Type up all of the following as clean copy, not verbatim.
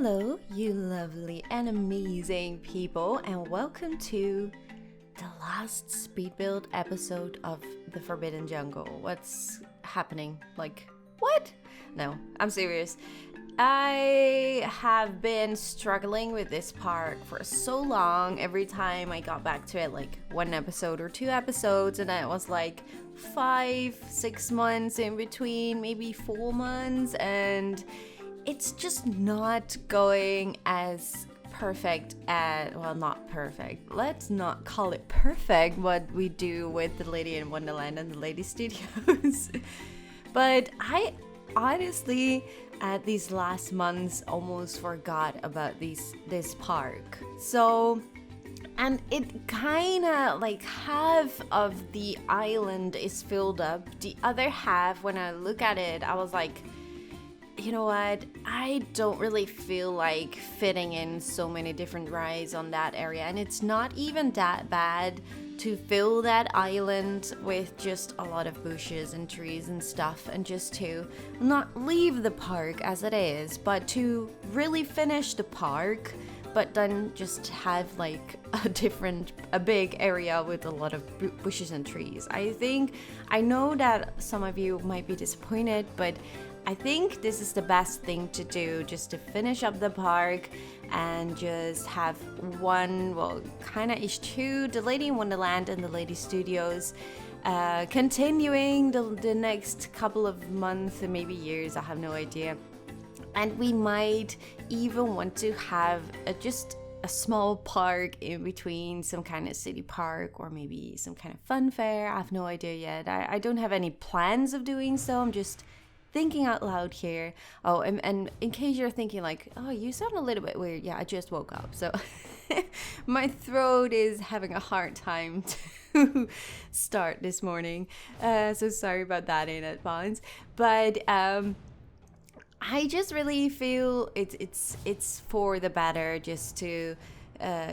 Hello, you lovely and amazing people, and welcome to the last speed build episode of the Forbidden Jungle. What's happening? Like, what? No, I'm serious. I have been struggling with this park for so long. Every time I got back to it, like one episode or two episodes, and then it was like 5-6 months in between, maybe 4 months, and it's just not going as perfect as, well, not perfect. Let's not call it perfect what we do with the Lady in Wonderland and the Lady Studios. But I honestly, at these last months, almost forgot about this park. So, and it kind of like half of the island is filled up. The other half, when I look at it, I was like, you know what, I don't really feel like fitting in so many different rides on that area, and it's not even that bad to fill that island with just a lot of bushes and trees and stuff, and just to not leave the park as it is, but to really finish the park, but then just have like a big area with a lot of bushes and trees. I know that some of you might be disappointed, but I think this is the best thing to do, just to finish up the park and just have one, well, kind of each two, the Lady in Wonderland and the Lady Studios, continuing the next couple of months and maybe years, I have no idea. And we might even want to have just a small park in between, some kind of city park or maybe some kind of fun fair. I have no idea yet. I don't have any plans of doing so. I'm just thinking out loud here. Oh, and in case you're thinking like, oh, you sound a little bit weird. Yeah, I just woke up. So my throat is having a hard time to start this morning. So sorry about that in advance. But I just really feel it's for the better just to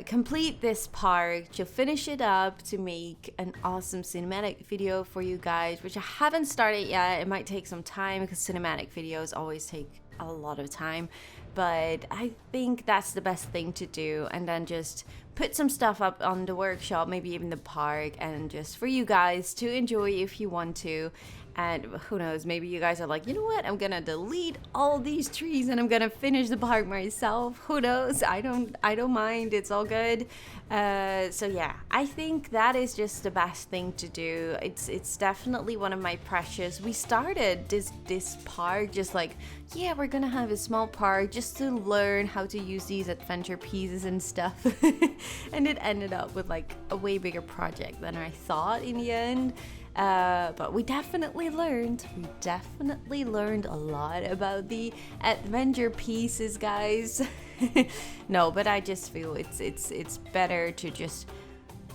complete this park, to finish it up, to make an awesome cinematic video for you guys, which I haven't started yet. It might take some time because cinematic videos always take a lot of time, but I think that's the best thing to do, and then just put some stuff up on the workshop, maybe even the park, and just for you guys to enjoy if you want to. And who knows, maybe you guys are like, you know what, I'm gonna delete all these trees and I'm gonna finish the park myself. Who knows? I don't mind. It's all good. So yeah, I think that is just the best thing to do. It's definitely one of my precious. We started this park just like, yeah, we're gonna have a small park just to learn how to use these adventure pieces and stuff. And it ended up with like a way bigger project than I thought in the end. But we definitely learned a lot about the adventure pieces, guys. No, but I just feel it's better to just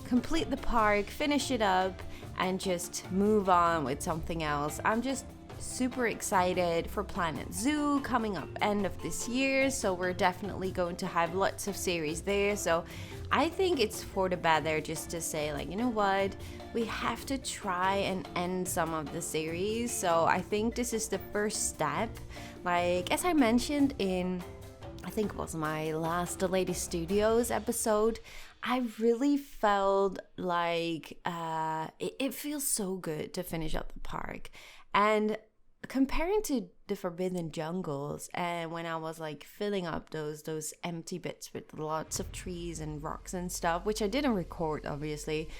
complete the park, finish it up, and just move on with something else. I'm just super excited for Planet Zoo coming up end of this year, so we're definitely going to have lots of series there. So I think it's for the better just to say, like, you know what, we have to try and end some of the series. So I think this is the first step. Like, as I mentioned in, I think it was my last DeLady Studios episode, I really felt like it feels so good to finish up the park. And comparing to the Forbidden Jungles, and when I was like filling up those empty bits with lots of trees and rocks and stuff, which I didn't record obviously,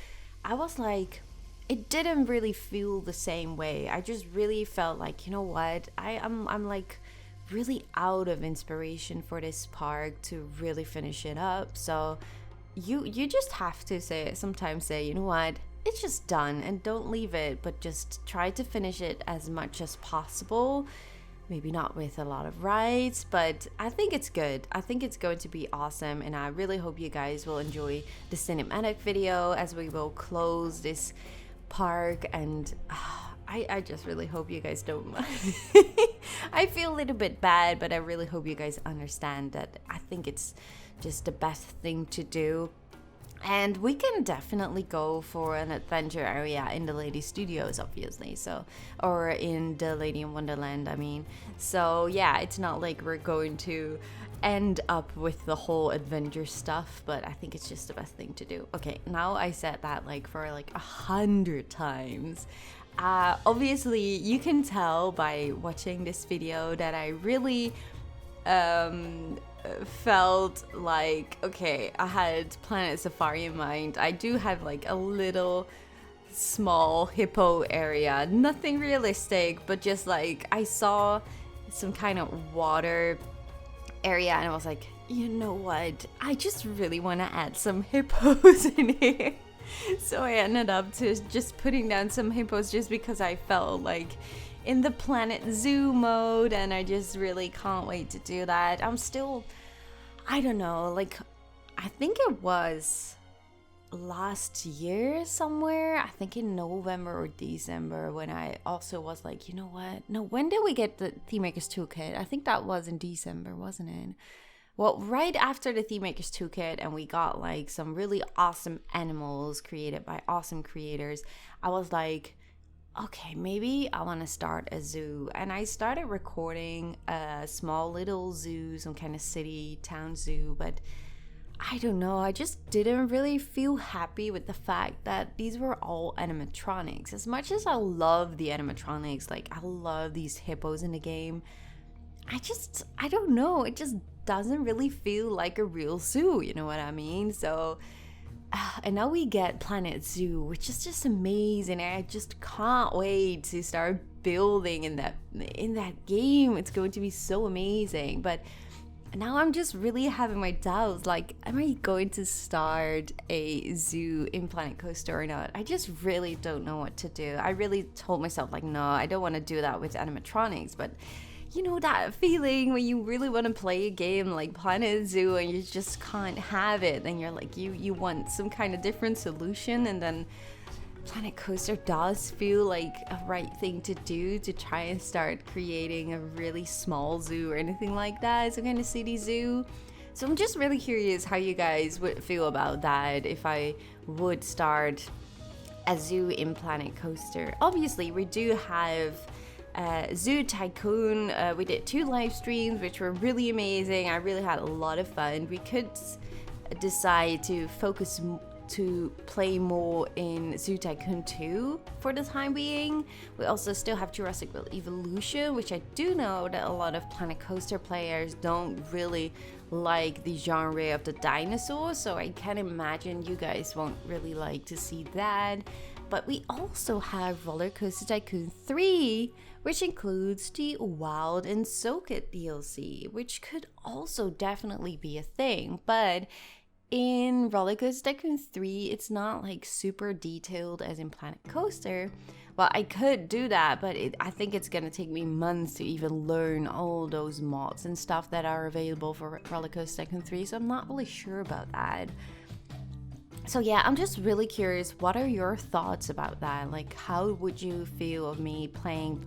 I was like, it didn't really feel the same way. I just really felt like, you know what, I'm like really out of inspiration for this park to really finish it up. So you just have to sometimes say, you know what, it's just done, and don't leave it, but just try to finish it as much as possible. Maybe not with a lot of rides, but I think it's good. I think it's going to be awesome, and I really hope you guys will enjoy the cinematic video as we will close this park. And I just really hope you guys don't mind. I feel a little bit bad, but I really hope you guys understand that I think it's just the best thing to do. And we can definitely go for an adventure area in the Lady Studios, obviously. So, or in the Lady in Wonderland, I mean. So yeah, it's not like we're going to end up with the whole adventure stuff, but I think it's just the best thing to do. Okay, now I said that like for like 100 times. Obviously, you can tell by watching this video that I really felt like, okay, I had Planet Safari in mind. I do have like a little small hippo area, nothing realistic, but just like I saw some kind of water area and I was like, you know what, I just really want to add some hippos in here. So I ended up to just putting down some hippos just because I felt like in the Planet Zoo mode, and I just really can't wait to do that. I'm still, I don't know, like I think it was last year somewhere, I think in November or December, when I also was like, you know what, no, when did we get the Theme Makers Toolkit? I think that was in December, wasn't it? Well, right after the Theme Makers Toolkit, and we got like some really awesome animals created by awesome creators, I was like, okay, maybe I want to start a zoo. And I started recording a small little zoo, some kind of city, town zoo, but I don't know, I just didn't really feel happy with the fact that these were all animatronics. As much as I love the animatronics, like I love these hippos in the game, I don't know, it just doesn't really feel like a real zoo, you know what I mean? So, and now we get Planet Zoo, which is just amazing. I just can't wait to start building in that game. It's going to be so amazing. But now I'm just really having my doubts, like, am I going to start a zoo in Planet Coaster or not? I just really don't know what to do. I really told myself, like, no, I don't want to do that with animatronics, but you know that feeling when you really want to play a game like Planet Zoo and you just can't have it, and you're like, you want some kind of different solution, and then Planet Coaster does feel like a right thing to do, to try and start creating a really small zoo or anything like that, some kind of city zoo. So I'm just really curious how you guys would feel about that if I would start a zoo in Planet Coaster. Obviously, we do have Zoo Tycoon. We did 2 live streams, which were really amazing. I really had a lot of fun. We could decide to focus to play more in Zoo Tycoon 2 for the time being. We also still have Jurassic World Evolution, which I do know that a lot of Planet Coaster players don't really like the genre of the dinosaurs, so I can imagine you guys won't really like to see that. But we also have Roller Coaster Tycoon 3, which includes the Wild and Soak It DLC, which could also definitely be a thing. But in Roller Coaster Tycoon 3, it's not like super detailed as in Planet Coaster. Well, I could do that, but I think it's gonna take me months to even learn all those mods and stuff that are available for Roller Coaster Tycoon 3, so I'm not really sure about that. So yeah, I'm just really curious, what are your thoughts about that? Like, how would you feel of me playing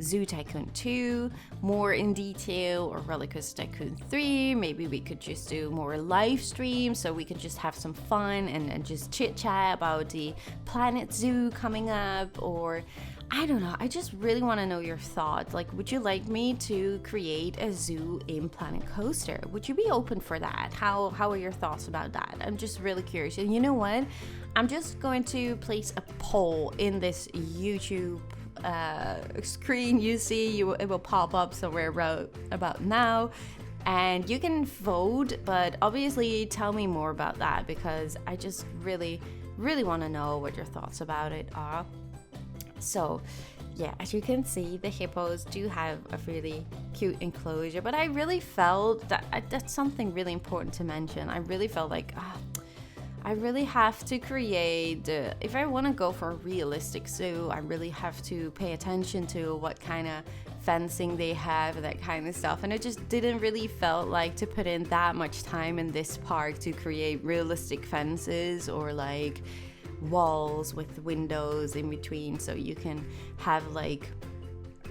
Zoo Tycoon 2 more in detail, or Roller Coaster Tycoon 3? Maybe we could just do more live streams so we could just have some fun and just chit chat about the Planet Zoo coming up, or I don't know. I just really want to know your thoughts. Like, would you like me to create a zoo in Planet Coaster? Would you be open for that? How are your thoughts about that? I'm just really curious. And you know what? I'm just going to place a poll in this YouTube screen you see. It will pop up somewhere about now, and you can vote, but obviously tell me more about that, because I just really want to know what your thoughts about it are. So yeah, as you can see, the hippos do have a really cute enclosure, but I really felt that that's something really important to mention. I really felt like I really have to create, if I want to go for a realistic zoo, I really have to pay attention to what kind of fencing they have and that kind of stuff. And it just didn't really felt like to put in that much time in this park to create realistic fences or like walls with windows in between, so you can have like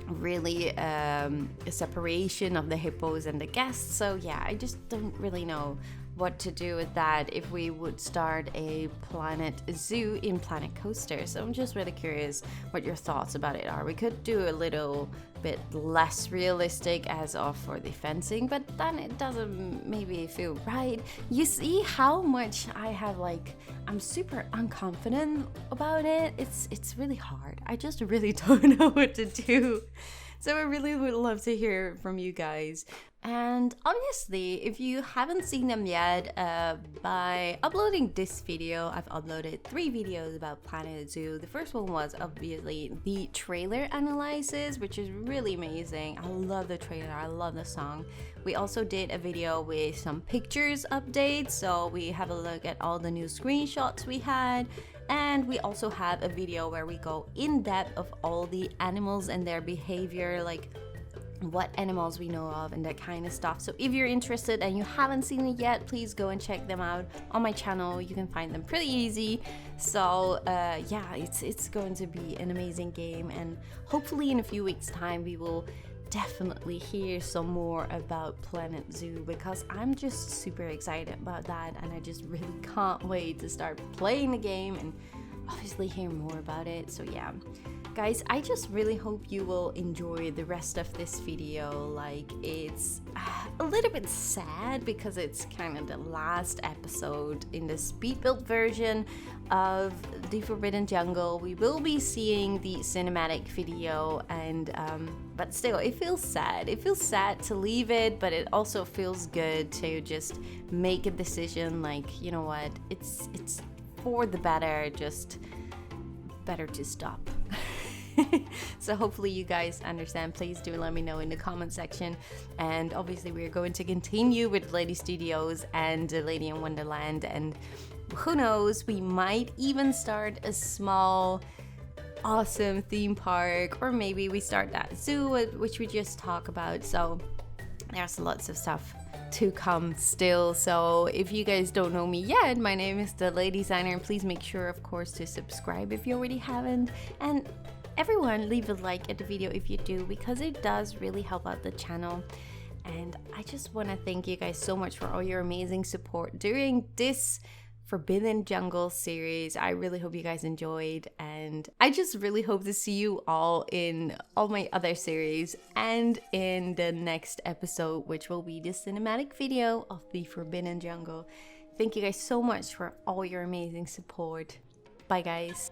really a separation of the hippos and the guests. So yeah, I just don't really know what to do with that if we would start a planet zoo in Planet Coaster. So I'm just really curious what your thoughts about it are. We could do a little bit less realistic as of for the fencing, but then it doesn't maybe feel right. You see how much I have, like, I'm super unconfident about it. It's really hard. I just really don't know what to do. So I really would love to hear from you guys. And obviously, if you haven't seen them yet, by uploading this video, I've uploaded 3 videos about Planet Zoo. The first one was obviously the trailer analysis, which is really amazing. I love the trailer, I love the song. We also did a video with some pictures updates, so we have a look at all the new screenshots we had. And we also have a video where we go in depth of all the animals and their behavior, like what animals we know of and that kind of stuff. So if you're interested and you haven't seen it yet, please go and check them out on my channel. You can find them pretty easy. So yeah, it's going to be an amazing game, and hopefully in a few weeks time we will definitely hear some more about Planet Zoo, because I'm just super excited about that, and I just really can't wait to start playing the game and obviously hear more about it. So yeah, guys, I just really hope you will enjoy the rest of this video. Like, it's a little bit sad because it's kind of the last episode in the speed build version of the Forbidden Jungle. We will be seeing the cinematic video, and but still, it feels sad. It feels sad to leave it, but it also feels good to just make a decision. Like, you know what? It's for the better. Just better to stop. So hopefully you guys understand. Please do let me know in the comment section. And obviously we're going to continue with DeLady Studios and DeLady in Wonderland, and who knows, we might even start a small awesome theme park, or maybe we start that zoo which we just talked about. So there's lots of stuff to come still. So if you guys don't know me yet, my name is DeLadysigner, and please make sure of course to subscribe if you already haven't, and everyone leave a like at the video if you do, because it does really help out the channel. And I just want to thank you guys so much for all your amazing support during this Forbidden Jungle series. I really hope you guys enjoyed, and I just really hope to see you all in all my other series and in the next episode, which will be the cinematic video of the Forbidden Jungle. Thank you guys so much for all your amazing support. Bye guys.